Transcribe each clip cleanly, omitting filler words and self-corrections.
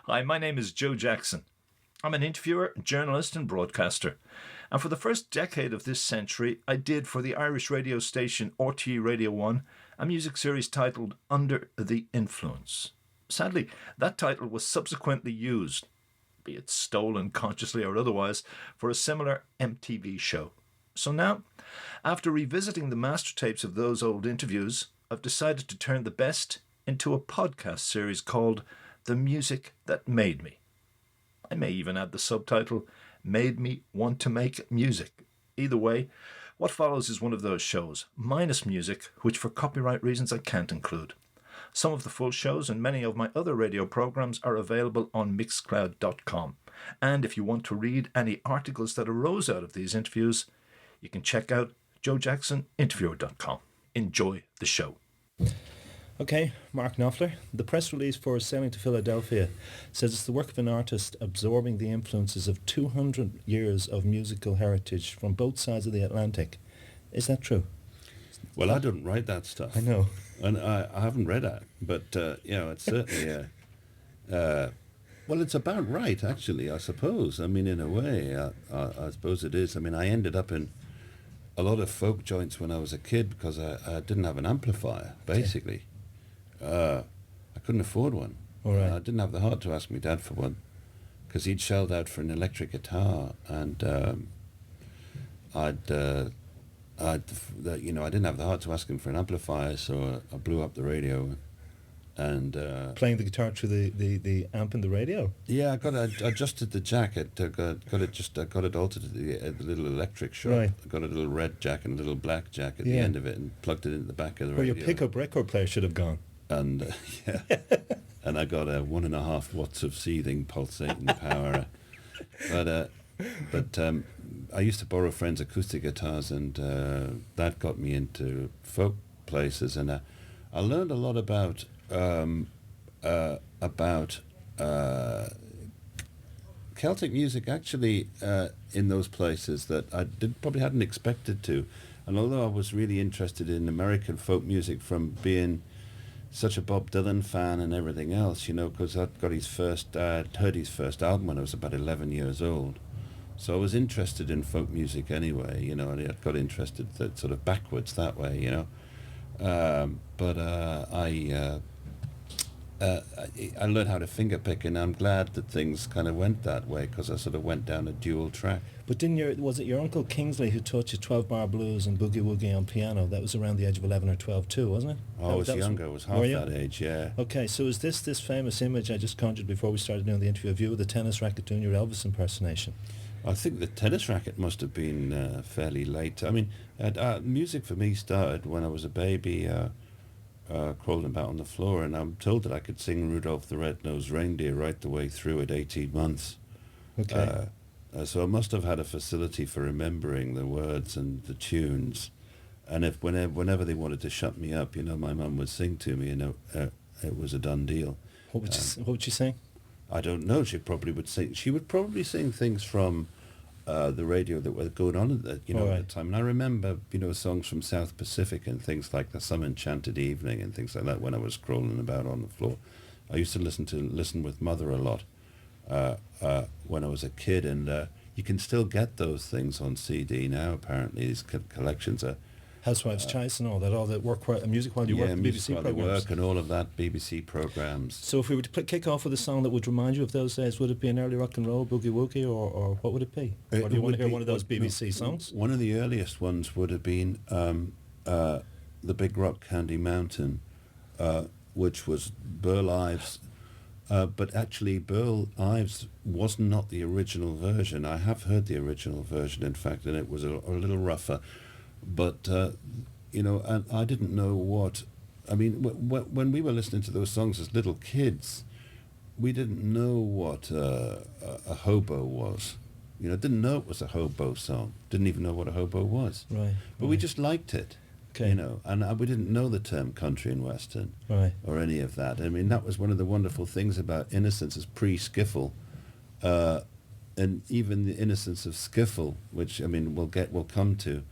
Hi, my name is Joe Jackson. I'm an interviewer, journalist, and broadcaster. And for the first decade of this century, I did for the Irish radio station RTE Radio 1 a music series titled Under the Influence. Sadly, that title was subsequently used, be it stolen consciously or otherwise, for a similar MTV show. So now, after revisiting the master tapes of those old interviews, I've decided to turn the best into a podcast series called The Music That Made Me. I may even add the subtitle, Made Me Want to Make Music. Either way, what follows is one of those shows, minus music, which for copyright reasons I can't include. Some of the full shows and many of my other radio programs are available on mixcloud.com. And if you want to read any articles that arose out of these interviews, you can check out joejacksoninterviewer.com. Enjoy the show. Okay, Mark Knopfler. The press release for Sailing to Philadelphia says it's the work of an artist absorbing the influences of 200 years of musical heritage from both sides of the Atlantic. Is that true? Well, I don't write that stuff. I know. And I haven't read it, but, it's certainly... well, it's about right, actually, I suppose. I mean, in a way, I suppose it is. I mean, I ended up in a lot of folk joints when I was a kid because I didn't have an amplifier, basically. I couldn't afford one. All right. I didn't have the heart to ask my dad for one because he'd shelled out for an electric guitar, and I didn't have the heart to ask him for an amplifier, so I blew up the radio. And playing the guitar through the amp in the radio. Yeah, I adjusted the jacket. I got it altered at the little electric shop. Right. I got a little red jack and a little black jack at the end of it, and plugged it into the back of the Where radio. your pickup record player should have gone. And and I got 1.5 watts of seething, pulsating power. But I used to borrow friends' acoustic guitars, and that got me into folk places, and I learned a lot about Celtic music, actually, in those places that I probably hadn't expected to. And although I was really interested in American folk music from being such a Bob Dylan fan and everything else, because I'd heard his first album when I was about 11 years old. So I was interested in folk music anyway, and I got interested sort of backwards that way, But I learned how to fingerpick, and I'm glad that things kind of went that way because I sort of went down a dual track. But was it your Uncle Kingsley who taught you 12-bar blues and boogie-woogie on piano? That was around the age of 11 or 12 too, wasn't it? Oh, I was younger. I was half that age, yeah. Okay, so is this famous image I just conjured before we started doing the interview of you with the tennis racket doing your Elvis impersonation? I think the tennis racket must have been fairly late. I mean, music for me started when I was a baby, crawling about on the floor, and I'm told that I could sing Rudolph the Red-Nosed Reindeer right the way through at 18 months. Okay. So I must have had a facility for remembering the words and the tunes. And whenever they wanted to shut me up, my mum would sing to me, and it was a done deal. What would she sing? I don't know. She would probably sing things from the radio that were going on at the time. And I remember, songs from South Pacific and things like the Some Enchanted Evening and things like that when I was crawling about on the floor. I used to listen with Mother a lot when I was a kid, and you can still get those things on CD now, apparently. These collections are... Housewives' Choice and all that work music while you work the BBC while programs. You work and all of that, BBC programs. So if we were to kick off with a song that would remind you of those days, would it be an early rock and roll, boogie woogie, or what would it be? Or do you want to hear one of those BBC songs? One of the earliest ones would have been The Big Rock Candy Mountain, which was Burl Ives. But actually, Burl Ives was not the original version. I have heard the original version, in fact, and it was a little rougher. But, and I didn't know what... I mean, when we were listening to those songs as little kids, we didn't know what a hobo was. Didn't know it was a hobo song. Didn't even know what a hobo was. Right. But we just liked it. Okay. And we didn't know the term country and western, right, or any of that. I mean, that was one of the wonderful things about Innocence as pre-skiffle, and even the innocence of skiffle, which we'll come to.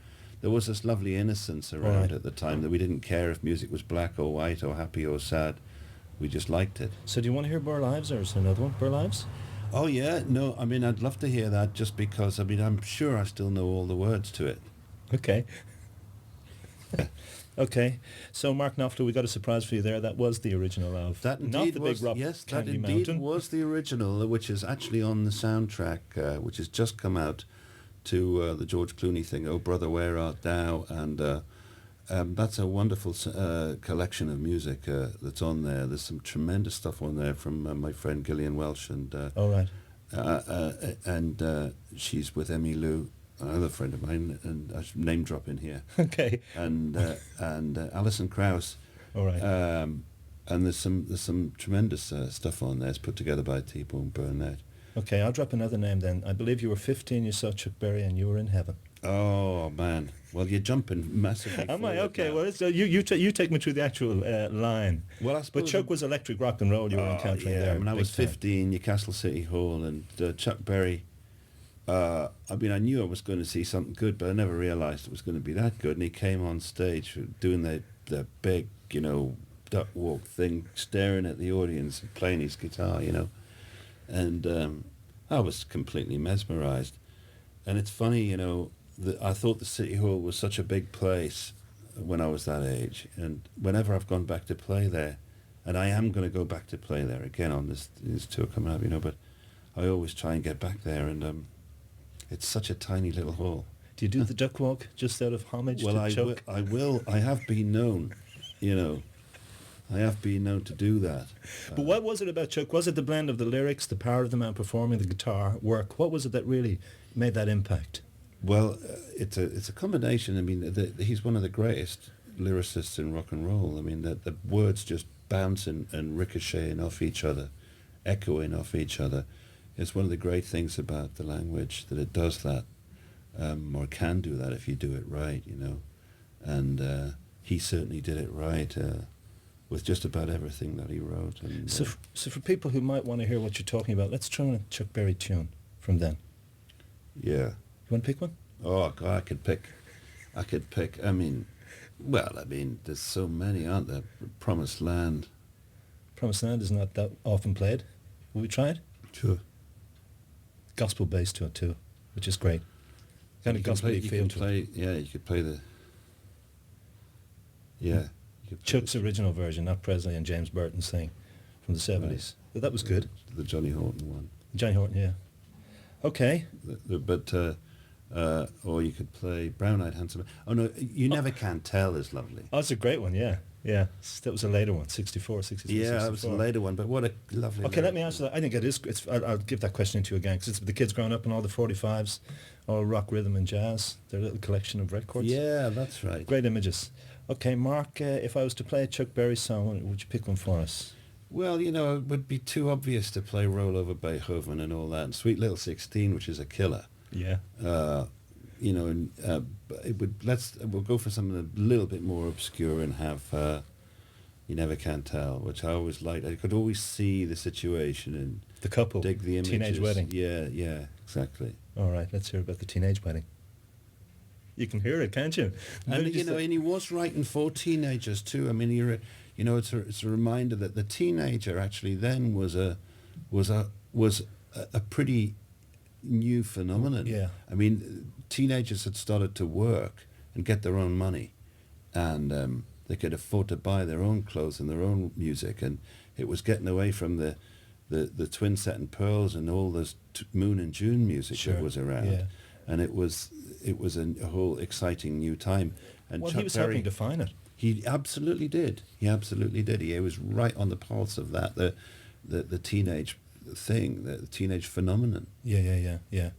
There was this lovely innocence around at the time that we didn't care if music was black or white or happy or sad. We just liked it. So do you want to hear Burl Ives, or is there another one? Burl Ives? Oh yeah, no, I mean I'd love to hear that just because I mean I'm sure I still know all the words to it. Okay. Okay. So Mark Knopfler, we got a surprise for you there. That was the original of That not indeed the was Big Rock yes, that Candy indeed Mountain. was the original, which is actually on the soundtrack, which has just come out to the George Clooney thing. Oh brother, where art thou? And that's a wonderful collection of music that's on there. There's some tremendous stuff on there from my friend Gillian Welsh, and All right. she's with Emmy Lou, another friend of mine, and I should name drop in here, Okay. and Alison Krauss. All right. And there's some tremendous stuff on there. It's put together by T-Bone Burnett. Okay, I'll drop another name then. I believe you were 15, you saw Chuck Berry, and you were in heaven. Oh man! Well, you're jumping massively. Am I? forward Okay, now. well, you take me through the actual line. Well, I But suppose Chuck was electric rock and roll you were encountering yeah, there. when I big was time. 15, Newcastle City Hall, and Chuck Berry. I mean, I knew I was going to see something good, but I never realised it was going to be that good. And he came on stage doing the big, duck walk thing, staring at the audience and playing his guitar, and I was completely mesmerised. And it's funny, that I thought the City Hall was such a big place when I was that age, and whenever I've gone back to play there, and I am going to go back to play there again on this tour coming up, but I always try and get back there, and it's such a tiny little hall. Do you do the duck walk just out of homage Well, to Chuck? I will. I have been known, I have been known to do that. But what was it about Chuck? Was it the blend of the lyrics, the power of the man performing, the guitar work? What was it that really made that impact? Well, it's a combination. I mean, he's one of the greatest lyricists in rock and roll. I mean, the words just bouncing and ricocheting off each other, echoing off each other. It's one of the great things about the language, that it does that, or can do that if you do it right, And he certainly did it right with just about everything that he wrote. And, So for people who might want to hear what you're talking about, let's throw in a Chuck Berry tune from then. yeah. You want to pick one? Oh God, I could pick. I mean, there's so many, aren't there? Promised Land. Promised Land is not that often played. Will we try it? Sure. Gospel bass to it too, which is great. Kind of gospel feel to it. Yeah, you could play the. Yeah. You could play Chuck's original version, not Presley and James Burton's thing from the 70s. But that was good. The Johnny Horton one. Johnny Horton, yeah. Okay. Or you could play Brown Eyed Handsome. Oh no, You Never Can Tell is lovely. Oh, it's a great one, yeah. Yeah. That was a later one, 64, 63, Yeah, 64. that was a later one, but what a lovely. Okay, let me lyric. answer that. I think it is. I'll give that question to you again, because it's the kids growing up on all the 45s, all rock, rhythm and jazz, their little collection of records. Yeah, that's right. Great images. Okay, Mark, if I was to play a Chuck Berry song, would you pick one for us? Well, it would be too obvious to play Roll Over Beethoven and all that, and Sweet Little 16, which is a killer. Yeah. We'll go for something a little bit more obscure and have You Never Can Tell, which I always liked. I could always see the situation and The couple. dig the images. Teenage wedding. Yeah, exactly. All right, let's hear about the teenage wedding. You can hear it, can't you? And and he was writing for teenagers too. I mean, it's a reminder that the teenager actually then was a pretty new phenomenon. Yeah. I mean, teenagers had started to work and get their own money, and they could afford to buy their own clothes and their own music, and it was getting away from the Twin Set and Pearls and all this Moon and June music Sure, that was around, yeah. and it was a whole exciting new time. And Well, Chuck he was Berry, helping define it. he absolutely did. He was right on the pulse of that, the teenage thing, the teenage phenomenon. Yeah.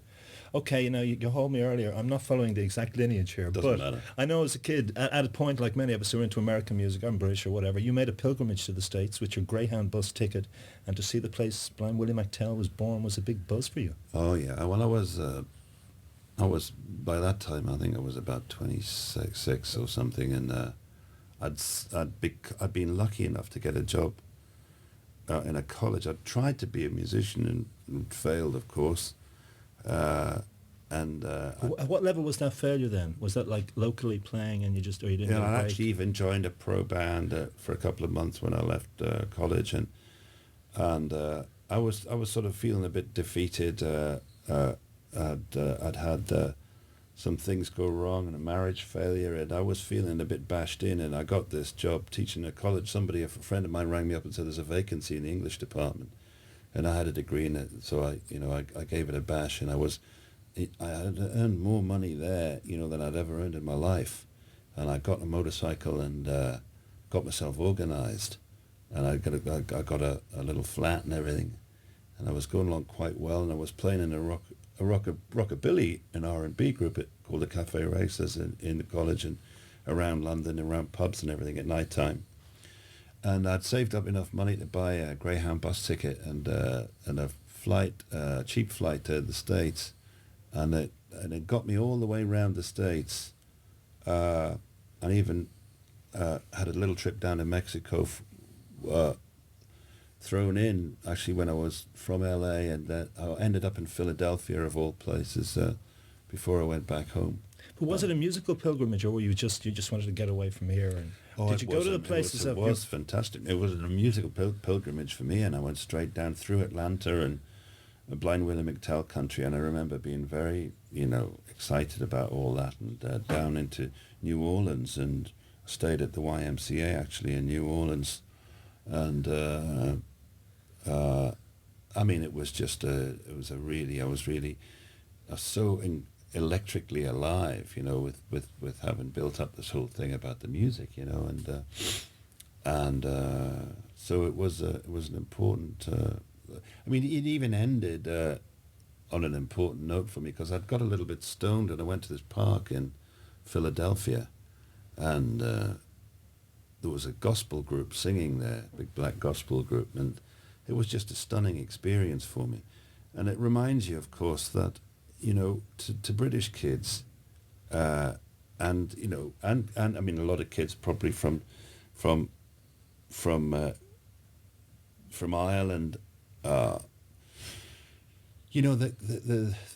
Okay, you hold me earlier. I'm not following the exact lineage here, Doesn't but matter. I know as a kid, at a point like many of us who are into American music, I'm British or whatever, you made a pilgrimage to the States with your Greyhound bus ticket, and to see the place Blind Willie McTell was born was a big buzz for you. Oh yeah. Well, I was by that time. I think I was about 26 or something, and I'd been lucky enough to get a job in a college. I'd tried to be a musician and failed, of course. At what level was that failure then? Was that like locally playing and you just, or you didn't Yeah, get a I break? actually even joined a pro band for a couple of months when I left college, and I was sort of feeling a bit defeated. I'd had some things go wrong and a marriage failure, and I was feeling a bit bashed in. And I got this job teaching at college. A friend of mine rang me up and said there's a vacancy in the English department, and I had a degree in it, so I gave it a bash, and I had earned more money there, than I'd ever earned in my life. And I got a motorcycle and got myself organised. And I got a little flat and everything. And I was going along quite well. And I was playing in a rockabilly, an R&B group called the Cafe Races in the college and around London, around pubs and everything at night time. And I'd saved up enough money to buy a Greyhound bus ticket and a cheap flight to the States. And it got me all the way around the States, and even had a little trip down to Mexico, thrown in actually when I was from LA, and I ended up in Philadelphia of all places before I went back home. But was it a musical pilgrimage, or were you just wanted to get away from here? And did you go to the places? It was fantastic. It was a musical pilgrimage for me, and I went straight down through Atlanta and Blind Willie McTell country, and I remember being very, excited about all that, and down into New Orleans, and stayed at the YMCA actually in New Orleans, and I mean, it was just I was so electrically alive, with having built up this whole thing about the music, and so it was an important. I mean, it even ended on an important note for me, because I'd got a little bit stoned and I went to this park in Philadelphia, and there was a gospel group singing there, big black gospel group, and it was just a stunning experience for me. And it reminds you, of course, that, to British kids, and I mean, a lot of kids probably from Ireland, the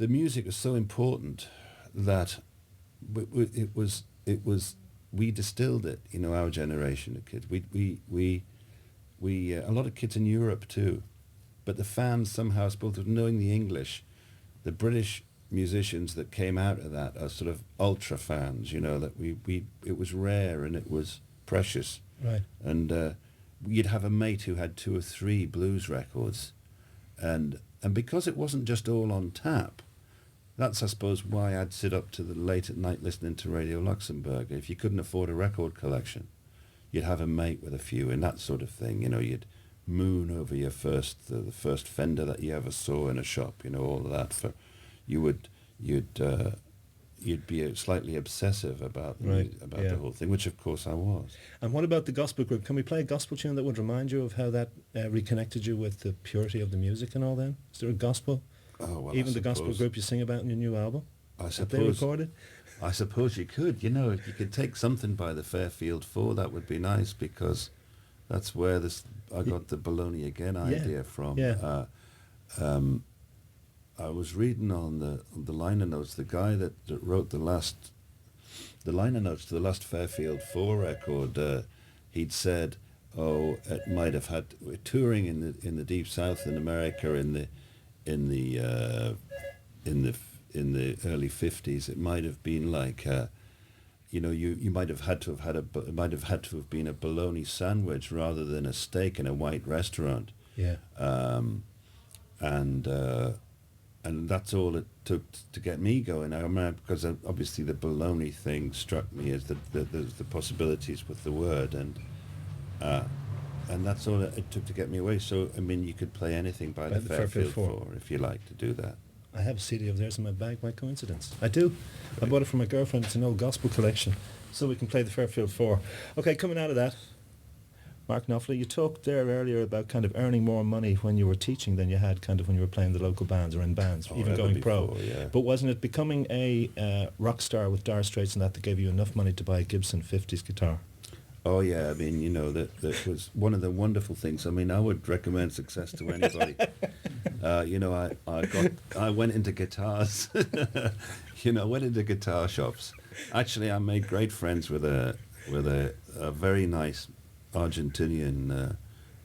music was so important that we distilled it. Our generation of kids. We a lot of kids in Europe too, but the fans somehow, both of knowing the English, the British musicians that came out of that are sort of ultra fans. That it was rare and it was precious. Right. And you'd have a mate who had 2 or 3 blues records, and because it wasn't just all on tap, that's, I suppose, why I'd sit up to the late at night listening to Radio Luxembourg. If you couldn't afford a record collection, you'd have a mate with a few and that sort of thing. You'd moon over your the first Fender that you ever saw in a shop. All of that. You'd be slightly obsessive about the whole thing, which of course I was. And what about the gospel group? Can we play a gospel tune that would remind you of how that reconnected you with the purity of the music and all that? Is there a gospel? Oh, well, even the gospel group you sing about in your new album? I suppose. Have they recorded? I suppose you could. If you could take something by the Fairfield Four, that would be nice, because that's where I got the Baloney Again idea from. Yeah. I was reading on the liner notes, the guy that wrote the liner notes to the last Fairfield Four record. He'd said, it might have had touring in the deep south in America in the early 50s. It might have been like, you might have had to have been a bologna sandwich rather than a steak in a white restaurant. Yeah. And that's all it took to get me going. I remember, because obviously the bologna thing struck me as the possibilities with the word, and that's all it took to get me away. So, I mean, you could play anything by the Fairfield Four if you like to do that. I have a CD of theirs in my bag by coincidence. I do. I bought it from my girlfriend. It's an old gospel collection. So we can play the Fairfield Four. Okay, coming out of that, Mark Knopfler, you talked there earlier about kind of earning more money when you were teaching than you had kind of when you were playing the local bands or in bands, even going pro. Yeah. But wasn't it becoming a rock star with Dire Straits and that gave you enough money to buy a Gibson 50s guitar? Oh yeah, I mean, that was one of the wonderful things. I mean, I would recommend Success to anybody. I went into guitars. Went into guitar shops. Actually, I made great friends with a very nice Argentinian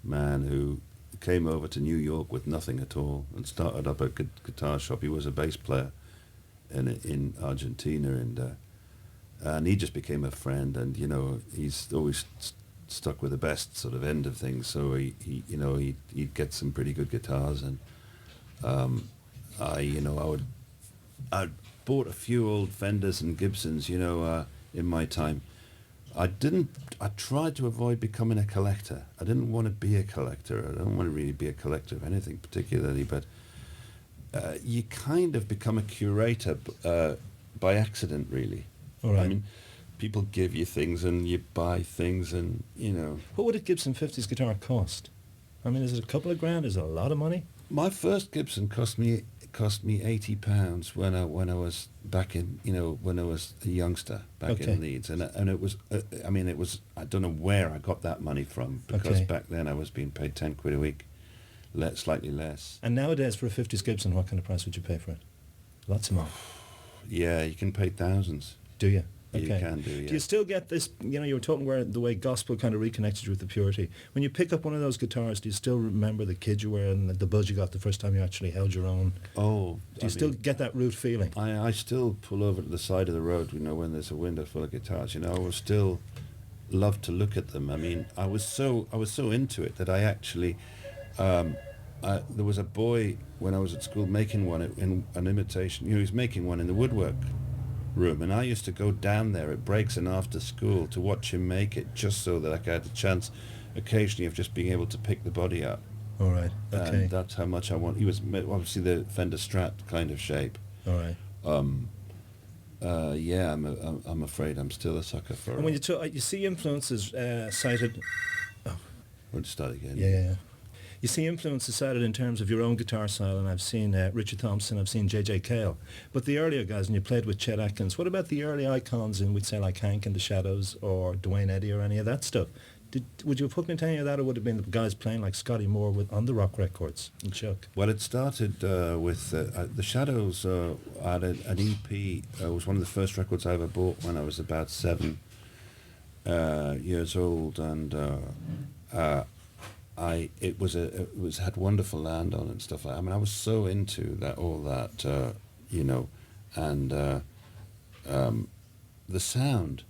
man who came over to New York with nothing at all and started up a guitar shop. He was a bass player in Argentina, and he just became a friend. And he's always stuck with the best sort of end of things. So he'd get some pretty good guitars, and I bought a few old Fenders and Gibsons, in my time. I tried to avoid becoming a collector. I didn't want to be a collector. I don't want to really be a collector of anything particularly, but you kind of become a curator by accident, really. All right. I mean, people give you things and you buy things, and What would a Gibson 50s guitar cost? I mean, is it a couple of grand? Is it a lot of money? My first Gibson cost me £80 when I was back in when I was a youngster back in Leeds, and it was it was, I don't know where I got that money from, because back then I was being paid £10 a week, slightly less. And nowadays for a 50s Gibson, what kind of price would you pay for it? Lots of money. Yeah, you can pay thousands. Do you? You can do, yeah. Do you still get this, you were talking where the way gospel kind of reconnected you with the purity. When you pick up one of those guitars, do you still remember the kid you were and the buzz you got the first time you actually held your own? Oh. Do you still get that root feeling? I still pull over to the side of the road, when there's a window full of guitars, I will still love to look at them. I mean, I was so into it that I actually, there was a boy when I was at school making one in an imitation, he was making one in the woodwork room, and I used to go down there at breaks and after school to watch him make it, just so that I could have the chance occasionally of just being able to pick the body up. All right. Okay. And that's how much I want. He was obviously the Fender Strat kind of shape. All right. Yeah, I'm afraid I'm still a sucker for it. And when you see influences cited. Oh. We'll start again. Yeah. You see influences cited in terms of your own guitar style, and I've seen Richard Thompson, I've seen J.J. Cale. But the earlier guys, and you played with Chet Atkins, what about the early icons in, we'd say, like Hank and the Shadows or Dwayne Eddy or any of that stuff? Would you have hooked into any of that, or would it have been the guys playing like Scotty Moore on the rock records and Chuck? Well, it started with the Shadows. I had an EP. It was one of the first records I ever bought when I was about 7 years old, and it had Wonderful Land on it and stuff like that. I mean, I was so into all that, and the sound.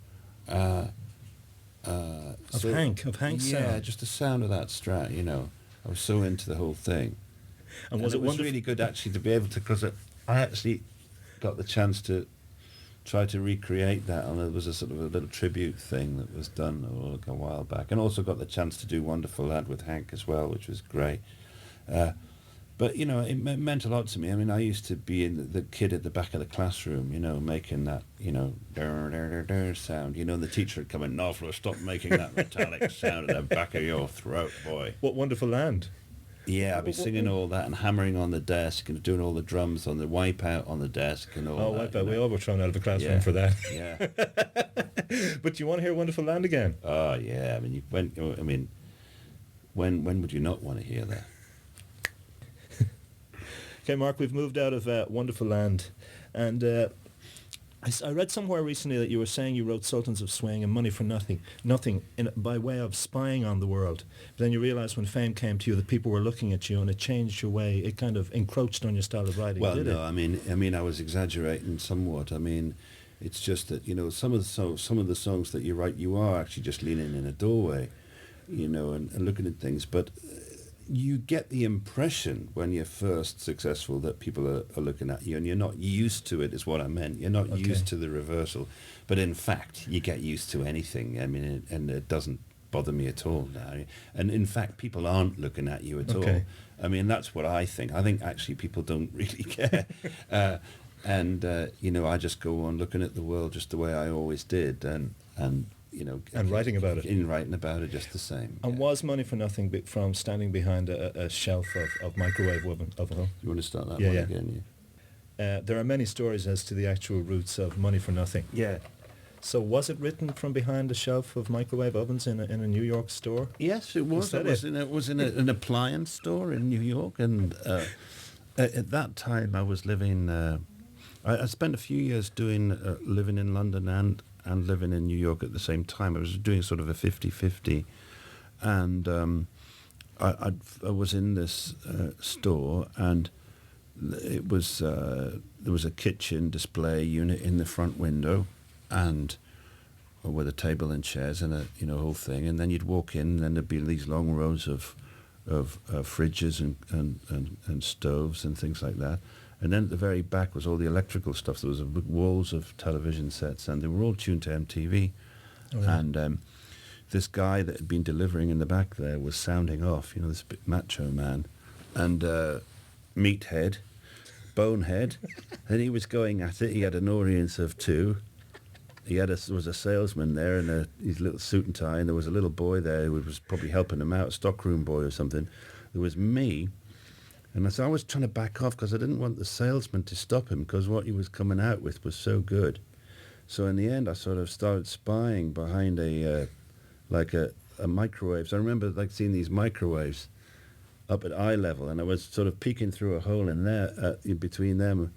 Of Hank's sound. Yeah, just the sound of that Strat, I was so into the whole thing. And was it really good actually to be able to, because I actually got the chance to try to recreate that, and there was a sort of a little tribute thing that was done a while back, and also got the chance to do Wonderful Lad with Hank as well, which was great. But it meant a lot to me. I mean, I used to be the kid at the back of the classroom, making that sound. And the teacher would come in, Knopfler, stop making that metallic sound at the back of your throat, boy. What Wonderful Land? Yeah, I'd be singing all that and hammering on the desk and doing all the drums on the Wipeout on the desk and all that. Wipeout. We all were thrown out of the classroom for that. Yeah. But do you want to hear Wonderful Land again? Oh, yeah. I mean, when would you not want to hear that? Okay, Mark, we've moved out of Wonderful Land, and I read somewhere recently that you were saying you wrote Sultans of Swing and Money for Nothing by way of spying on the world. But then you realised when fame came to you that people were looking at you, and it changed your way. It kind of encroached on your style of writing. Well, did no, it? I mean, I was exaggerating somewhat. I mean, it's just that some of the songs that you write, you are actually just leaning in a doorway, and looking at things, but. You get the impression when you're first successful that people are looking at you, and you're not used to it, is what I meant. You're not used to the reversal. But in fact, you get used to anything. I mean, and it doesn't bother me at all now. And in fact, people aren't looking at you at all. I mean, that's what I think. I think actually people don't really care. I just go on looking at the world just the way I always did. And writing about it. Writing about it just the same. And was Money for Nothing from standing behind a shelf of microwave oven? You want to start that one again? Yeah. There are many stories as to the actual roots of Money for Nothing. Yeah. So was it written from behind the shelf of microwave ovens in a New York store? Yes, it was. that It was in an appliance store in New York, and at that time I was living. I spent a few years doing living in London and living in New York at the same time. I was doing sort of a 50-50, and I was in this store, and it was there was a kitchen display unit in the front window, and with a table and chairs and a whole thing, and then you'd walk in, and then there'd be these long rows of fridges and stoves and things like that. And then at the very back was all the electrical stuff. There was walls of television sets, and they were all tuned to MTV. Oh, yeah. And this guy that had been delivering in the back there was sounding off, this bit macho man, and meathead, bonehead, and he was going at it. He had an audience of two. There was a salesman there in his little suit and tie, and there was a little boy there who was probably helping him out, a stockroom boy or something. There was me. And so I was trying to back off because I didn't want the salesman to stop him because what he was coming out with was so good. So in the end, I sort of started spying behind a microwave. So I remember seeing these microwaves up at eye level, and I was sort of peeking through a hole in there in between them.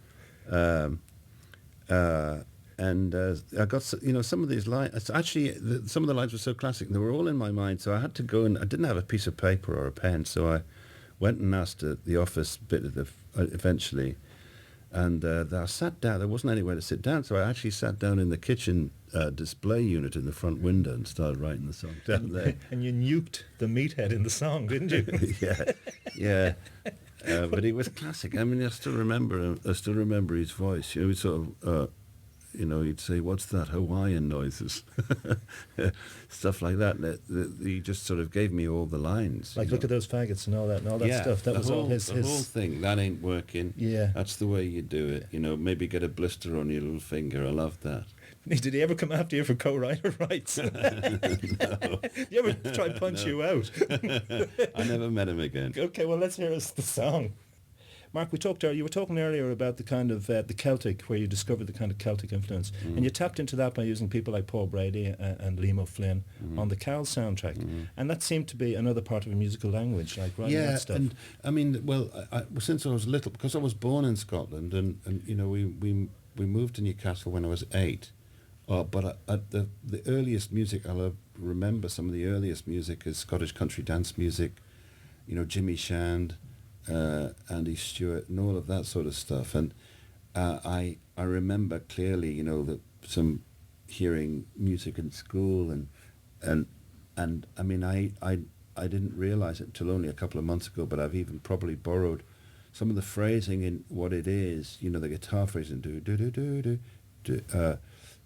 And I got some of these lines. Actually, some of the lines were so classic; they were all in my mind. So I had to go, and I didn't have a piece of paper or a pen, so I went and asked the office bit of eventually, and I sat down. There wasn't anywhere to sit down, so I actually sat down in the kitchen display unit in the front window and started writing the song down there. And you nuked the meathead in the song, didn't you? yeah. But it was classic. I mean, I still remember his voice. He was sort of. He'd say, "What's that? Hawaiian noises," stuff like that. He just sort of gave me all the lines. Look at those faggots and all that stuff. That was all his. The whole thing. That ain't working. Yeah. That's the way you do it. Maybe get a blister on your little finger. I love that. Did he ever come after you for co-writer rights? No. You ever try and punch you out? I never met him again. Okay, well, let's hear the song. Mark, you were talking earlier about the kind of the Celtic, where you discovered the kind of Celtic influence, and you tapped into that by using people like Paul Brady and Liam O'Flynn on the Cal soundtrack, and that seemed to be another part of a musical language, like writing that stuff. And I mean, since I was little, because I was born in Scotland, and we moved to Newcastle when I was 8. But the earliest music I'll remember, some of the earliest music is Scottish country dance music, Jimmy Shand. Andy Stewart and all of that sort of stuff, and I remember clearly, that some hearing music in school, and I mean I didn't realize it until only a couple of months ago, but I've even probably borrowed some of the phrasing in what it is, the guitar phrasing,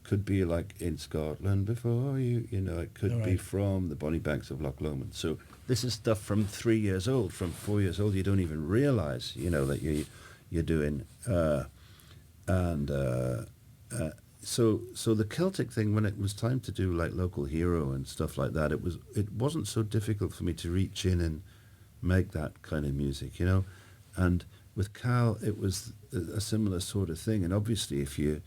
could be like in Scotland before you, it could be from the Bonny Banks of Loch Lomond. So this is stuff from 3 years old, from 4 years old. You don't even realise, that you're doing. So the Celtic thing, when it was time to do like Local Hero and stuff like that, it wasn't so difficult for me to reach in and make that kind of music, And with Cal, it was a similar sort of thing. And obviously, if you're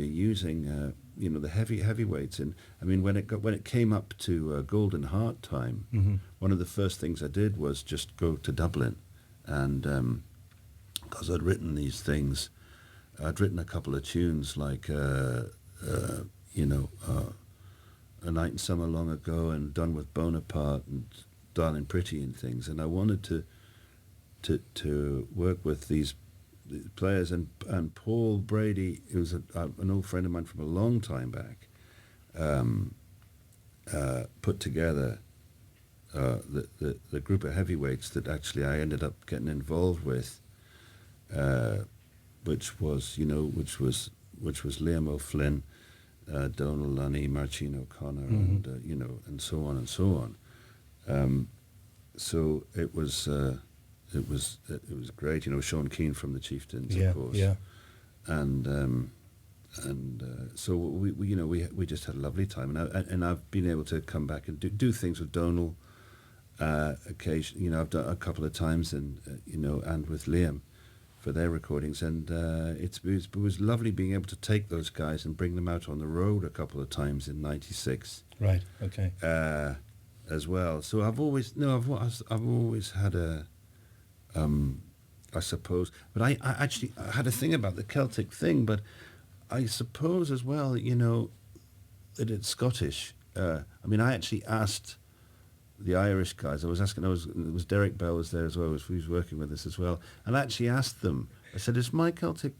using the heavyweights, and I mean when it came up to Golden Heart time, one of the first things I did was just go to Dublin, and because I'd written these things, I'd written a couple of tunes like A Night in Summer Long Ago and Done with Bonaparte and Darling Pretty and things, and I wanted to work with these players, and Paul Brady, who was an old friend of mine from a long time back, put together the group of heavyweights that actually I ended up getting involved with, which was Liam O'Flynn, Donal Lunny, Marcin O'Connor, and and so on and so on. So it was great, Sean Keane from the Chieftains, of course. Yeah. And so we just had a lovely time, and I've been able to come back and do things with Donal. Occasionally, I've done a couple of times, and and with Liam for their recordings, and it was lovely being able to take those guys and bring them out on the road a couple of times in '96. Right. Okay. As well. So I've always had a, I suppose, but I actually had a thing about the Celtic thing, but I suppose as well, that it's Scottish. I actually asked the Irish guys. It was Derek Bell was there as well. He was working with us as well, and I actually asked them. I said, "Is my Celtic?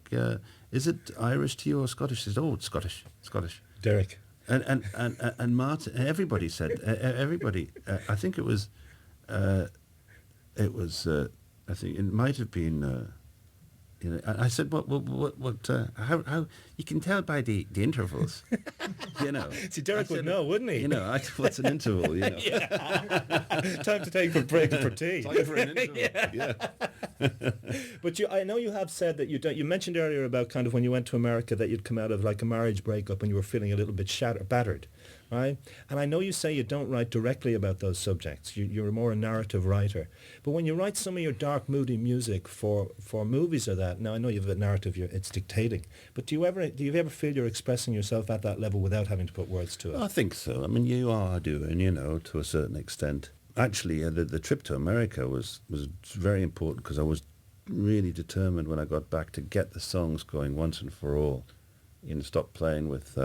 Is it Irish to you or Scottish?" He said, "Oh, it's Scottish. Scottish." Derek. And Martin, everybody said, everybody. I think it was. I think it might have been. I said, what? How? You can tell by the intervals. See, Derek would know, wouldn't he? What's an interval? Time to take a break for tea. Time for an interval. Yeah. But I know you have said that you mentioned earlier about kind of when you went to America that you'd come out of like a marriage breakup and you were feeling a little bit battered, right? And I know you say you don't write directly about those subjects. You're more a narrative writer. But when you write some of your dark, moody music for movies or that, now I know you have a narrative, it's dictating. But do you ever feel you're expressing yourself at that level without having to put words to it? I think so. You are doing, to a certain extent. Actually, the trip to America was very important because I was really determined when I got back to get the songs going once and for all. Stop playing with,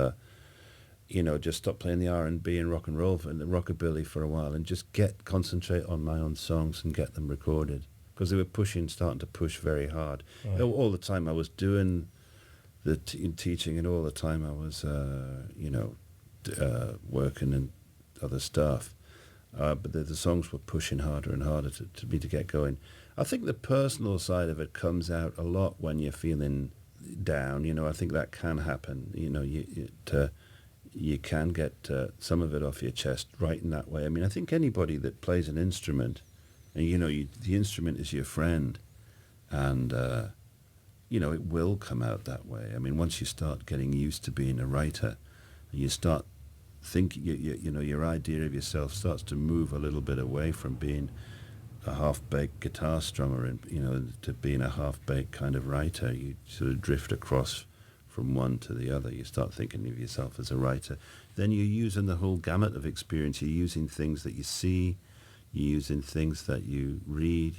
just stop playing the R&B and rock and roll and the rockabilly for a while and just concentrate on my own songs and get them recorded. Because they were starting to push very hard. Right. All the time I was doing the teaching and all the time I was, working and other stuff. But the songs were pushing harder and harder to me to get going. I think the personal side of it comes out a lot when you're feeling down. I think that can happen. You can get some of it off your chest right in that way. I think anybody that plays an instrument, and the instrument is your friend, and it will come out that way. Once you start getting used to being a writer, and you start your idea of yourself starts to move a little bit away from being a half-baked guitar strummer and to being a half-baked kind of writer. You sort of drift across from one to the other. You start thinking of yourself as a writer. Then you're using the whole gamut of experience. You're using things that you see, you're using things that you read,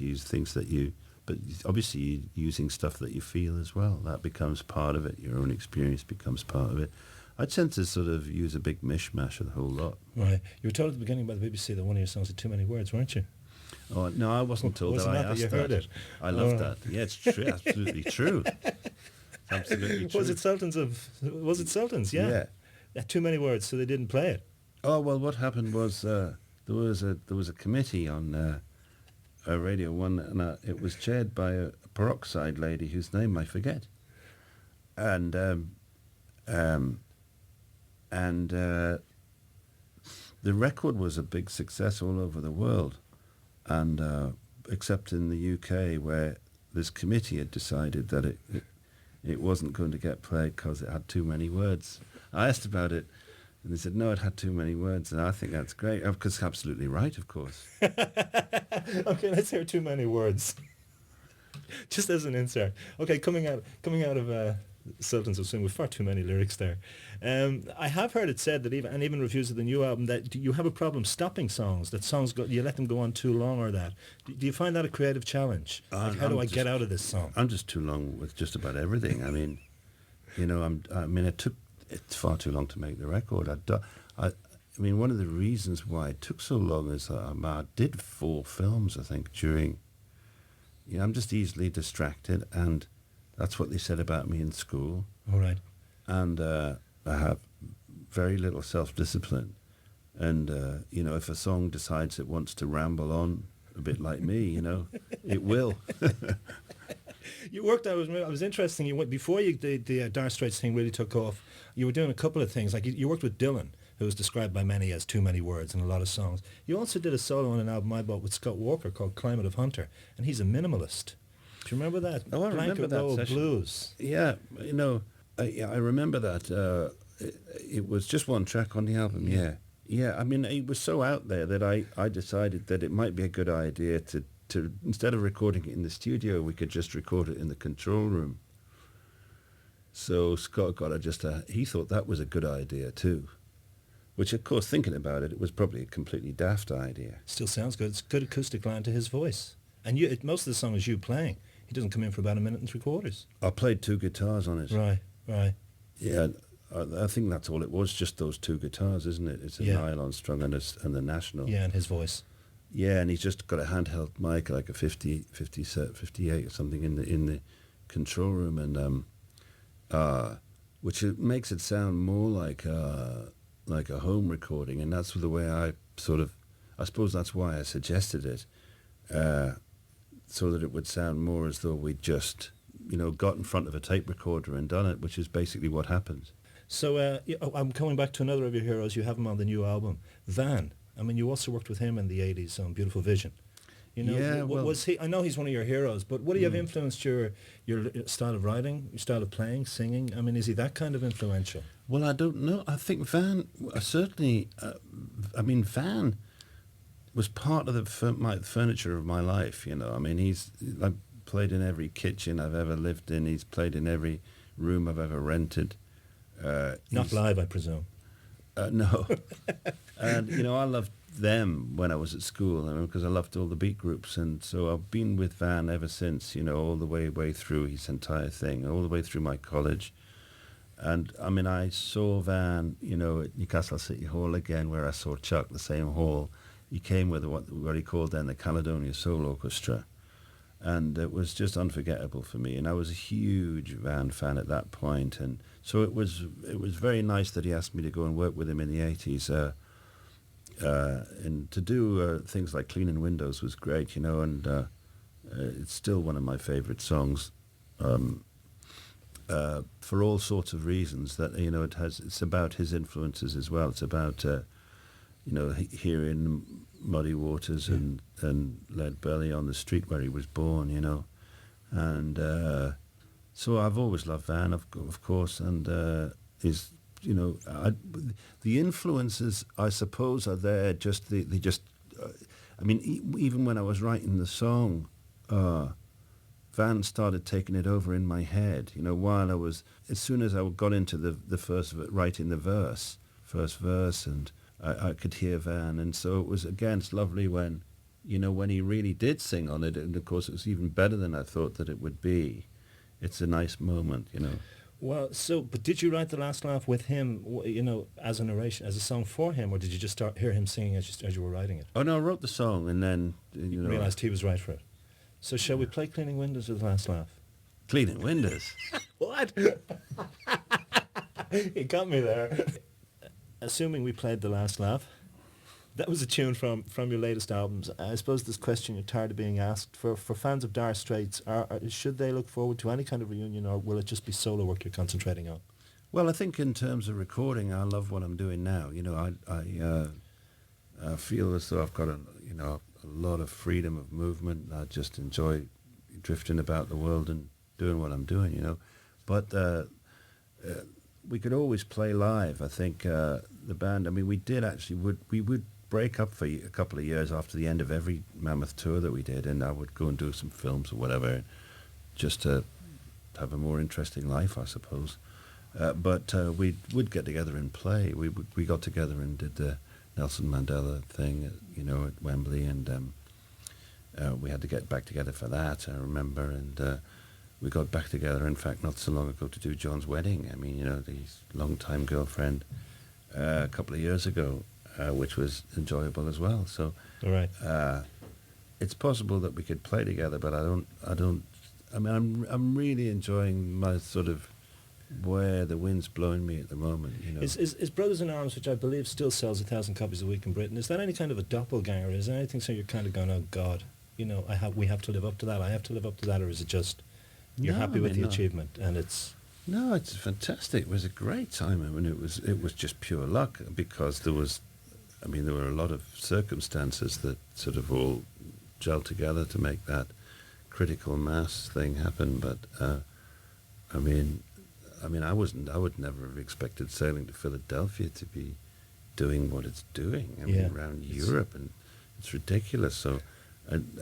but obviously you're using stuff that you feel as well. That becomes part of it. Your own experience becomes part of it. I tend to sort of use a big mishmash of the whole lot. Right. You were told at the beginning by the BBC that one of your songs had too many words, weren't you? Oh, no, I wasn't told that. I asked you heard it? I love that. Yeah, it's true. Absolutely true. It's absolutely true. Was it Sultans? Yeah. Yeah. Too many words, so they didn't play it. Oh, well, what happened was there was a committee on Radio 1, and it was chaired by a peroxide lady whose name I forget. And the record was a big success all over the world, and except in the UK, where this committee had decided that it wasn't going to get played because it had too many words. I asked about it, and they said, no, it had too many words, and I think that's great, because absolutely right, of course. Okay, let's hear too many words. Just as an insert. Okay, coming out of Sultans of Swing with far too many lyrics there. I have heard it said that even reviews of the new album that you have a problem stopping songs. That songs you let them go on too long or that. Do you find that a creative challenge? How do I get out of this song? I'm just too long with just about everything. It's far too long to make the record. One of the reasons why it took so long is I did 4 films, I think, during. I'm just easily distracted, and that's what they said about me in school. All right. And I have very little self-discipline. And, if a song decides it wants to ramble on, a bit like me, it will. You worked out, it was interesting, you went, before the Dire Straits thing really took off, you were doing a couple of things. Like you worked with Dylan, who was described by many as too many words in a lot of songs. You also did a solo on an album I bought with Scott Walker called Climate of Hunter, and he's a minimalist. Do you remember that? Oh, I remember that session. Blues. Yeah, I remember that. It was just one track on the album, yeah. Yeah, it was so out there that I decided that it might be a good idea to instead of recording it in the studio, we could just record it in the control room. So Scott got he thought that was a good idea too. Which, of course, thinking about it, it was probably a completely daft idea. Still sounds good. It's a good acoustic line to his voice. And most of the song is you playing. He doesn't come in for about 1 minute and 3/4. I played 2 guitars on it. Right. Yeah, I think that's all it was, just those 2 guitars, isn't it? It's a nylon strung and the National. Yeah, and his voice. Yeah, and he's just got a handheld mic, like a 58 or something in the control room, and which makes it sound more like a home recording, and that's the way I suppose that's why I suggested it, so that it would sound more as though we'd just, got in front of a tape recorder and done it, which is basically what happened. So I'm coming back to another of your heroes. You have him on the new album, Van. I mean, you also worked with him in the 80s on Beautiful Vision. Was he? I know he's one of your heroes, but would he have influenced your style of writing, your style of playing, singing? I mean, is he that kind of influential? Well, I don't know. I think Van certainly. Van was part of the furniture of my life. I mean, I played in every kitchen I've ever lived in. He's played in every room I've ever rented. Not live, I presume. No. And I loved them when I was at school, because I loved all the beat groups, and so I've been with Van ever since, all the way through his entire thing, all the way through my college. And I mean, I saw Van, at Newcastle City Hall again, where I saw Chuck, the same hall. He came with what he called then the Caledonia Soul Orchestra, and it was just unforgettable for me. And I was a huge Van fan at that point, and so it was very nice that he asked me to go and work with him in the 80s. And to do things like Cleaning Windows was great, and it's still one of my favorite songs, for all sorts of reasons. That it's about his influences as well. It's about hearing Muddy Waters and Lead Belly on the street where he was born, and so I've always loved Van, of course, and his. The influences, I suppose, are there. Even when I was writing the song, Van started taking it over in my head. As soon as I got into the writing the first verse, and I could hear Van, and so it was, again, it's lovely when he really did sing on it, and of course it was even better than I thought that it would be. It's a nice moment, Well, but did you write The Last Laugh with him, as a narration, as a song for him, or did you just hear him singing as you were writing it? Oh, no, I wrote the song and then, realised he was right for it. So shall we play Cleaning Windows with The Last Laugh? Cleaning Windows? What? He got me there. Assuming we played The Last Laugh, that was a tune from your latest albums. I suppose this question you're tired of being asked. For fans of Dire Straits, should they look forward to any kind of reunion, or will it just be solo work you're concentrating on? Well, I think in terms of recording, I love what I'm doing now. I feel as though I've got a lot of freedom of movement. I just enjoy drifting about the world and doing what I'm doing, But we could always play live. I think the band. We would break up for a couple of years after the end of every Mammoth tour that we did, and I would go and do some films or whatever, just to have a more interesting life, I suppose. But we would get together and play. We got together and did the Nelson Mandela thing, at Wembley, and we had to get back together for that, I remember, and we got back together, in fact, not so long ago to do John's wedding. His long-time girlfriend, a couple of years ago, which was enjoyable as well. So, all right. It's possible that we could play together, but I'm really enjoying my sort of where the wind's blowing me at the moment. Is Brothers in Arms, which I believe still sells 1,000 copies a week in Britain, is that any kind of a doppelganger? Is there anything so you're kind of going, oh God, we have to live up to that, I have to live up to that, or is it just you're happy with the achievement and it's... No, it's fantastic. It was a great time. It was just pure luck, because there were a lot of circumstances that sort of all gelled together to make that critical mass thing happen. But I would never have expected Sailing to Philadelphia to be doing what it's doing. Around Europe, and it's ridiculous. So And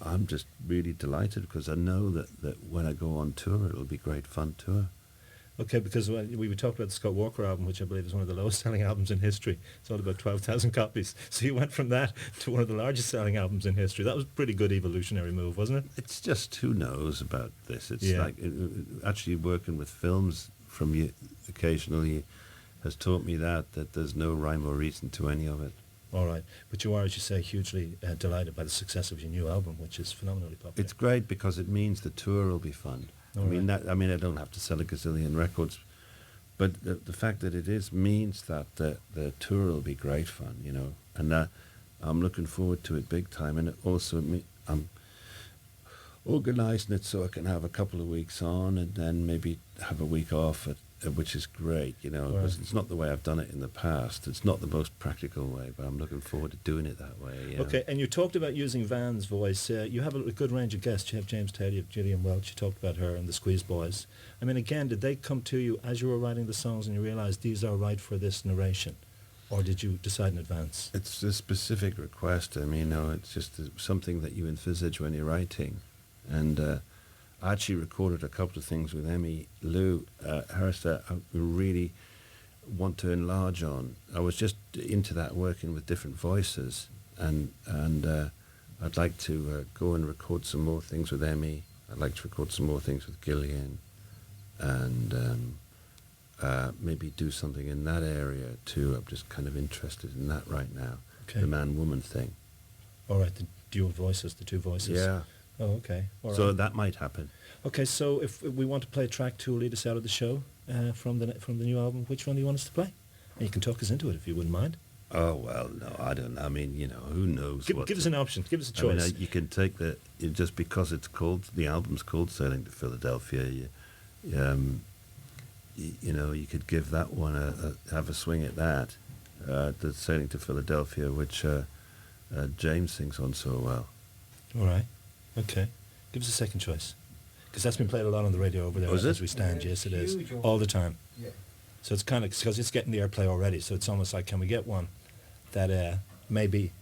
I'm just really delighted because I know that when I go on tour, it'll be great fun tour. Okay, because we talked about the Scott Walker album, which I believe is one of the lowest selling albums in history. It's sold about 12,000 copies. So you went from that to one of the largest selling albums in history. That was a pretty good evolutionary move, wasn't it? It's just who knows about this. It's Yeah. like actually working with films from you occasionally has taught me that there's no rhyme or reason to any of it. All right. But you are, as you say, hugely delighted by the success of your new album, which is phenomenally popular. It's great because it means the tour will be fun. All right. I don't have to sell a gazillion records, but the fact that it is means that the tour will be great fun, and I'm looking forward to it big time. And it also I'm organising it so I can have a couple of weeks on and then maybe have a week off, which is great, Right. because it's not the way I've done it in the past. It's not the most practical way, but I'm looking forward to doing it that way. Okay, and you talked about using Van's voice. You have a good range of guests. You have James Taylor, you have Gillian Welch. You talked about her and the Squeeze Boys. I mean, again, did they come to you as you were writing the songs and you realised these are right for this narration? Or did you decide in advance? It's a specific request. It's just something that you envisage when you're writing. And I actually recorded a couple of things with Emmy Lou Hurst that I really want to enlarge on. I was just into that, working with different voices, and I'd like to go and record some more things with Emmy. I'd like to record some more things with Gillian, and maybe do something in that area too. I'm just kind of interested in that right now. Okay. The man-woman thing. All right, the dual voices, the two voices. Yeah. Oh, okay. All So right. that might happen. Okay, so if we want to play a track to lead us out of the show from the new album, which one do you want us to play? And you can talk us into it if you wouldn't mind. Oh, well, no, I don't. Who knows? Give us an option. Give us a choice. You can take just because the album's called Sailing to Philadelphia. You could give that one have a swing at that. The Sailing to Philadelphia, which James sings on so well. All right. Okay. Give us a second choice. Because that's been played a lot on the radio over there Oh, is as it? we stand. Yeah, Yes, it it's is. huge. All the time. Yeah. So it's kind of, because it's getting the airplay already, so it's almost like, can we get one that maybe,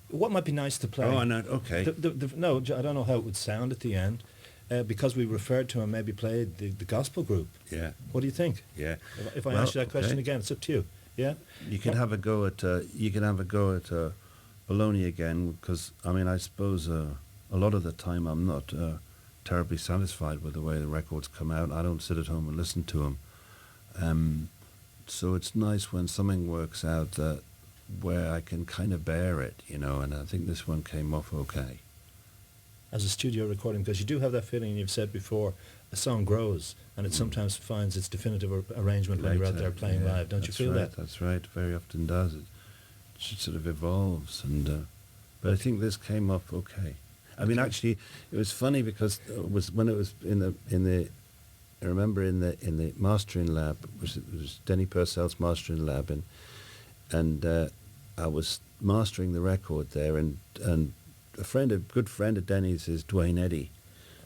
what might be nice to play? Oh, no, okay. No, I don't know how it would sound at the end, because we referred to and maybe played the gospel group. Yeah, What do you think? yeah. If I Well, ask you that question okay. again, it's up to you. Yeah? You can have a go at Bologna again, because I suppose a lot of the time I'm not terribly satisfied with the way the records come out. I don't sit at home and listen to them. So it's nice when something works out where I can kind of bear it, and I think this one came off okay. As a studio recording, because you do have that feeling, you've said before, a song grows and it sometimes finds its definitive arrangement when you're out Later, there playing yeah, live. Don't you that's feel right, that? That's right. Very often does. It sort of evolves, but I think this came up okay. Actually, it was funny because it was when it was in the. I remember in the mastering lab, it was Denny Purcell's mastering lab, and I was mastering the record there, and a good friend of Denny's is Dwayne Eddy,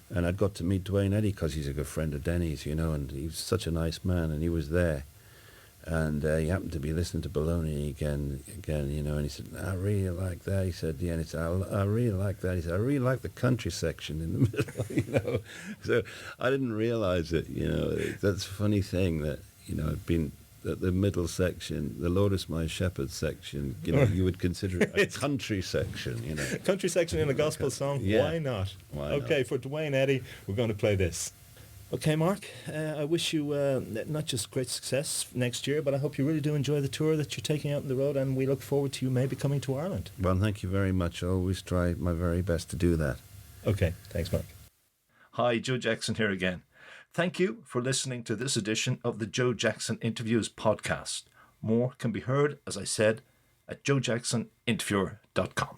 and I'd got to meet Dwayne Eddy because he's a good friend of Denny's, and he was such a nice man, and he was there. And he happened to be listening to Bologna again, and he said, I really like that. He said, yeah, and he said, I really like that. He said, I really like the country section in the middle, So I didn't realize it, That's a funny thing that, I've been at the middle section, the Lord is my shepherd section, you would consider it a country section, Country section in a gospel song, Yeah. why not? Why okay, not? for Dwayne Eddy, we're going to play this. Okay, Mark, I wish you not just great success next year, but I hope you really do enjoy the tour that you're taking out on the road, and we look forward to you maybe coming to Ireland. Well, thank you very much. I always try my very best to do that. Okay, thanks, Mark. Hi, Joe Jackson here again. Thank you for listening to this edition of the Joe Jackson Interviews podcast. More can be heard, as I said, at joejacksoninterviewer.com.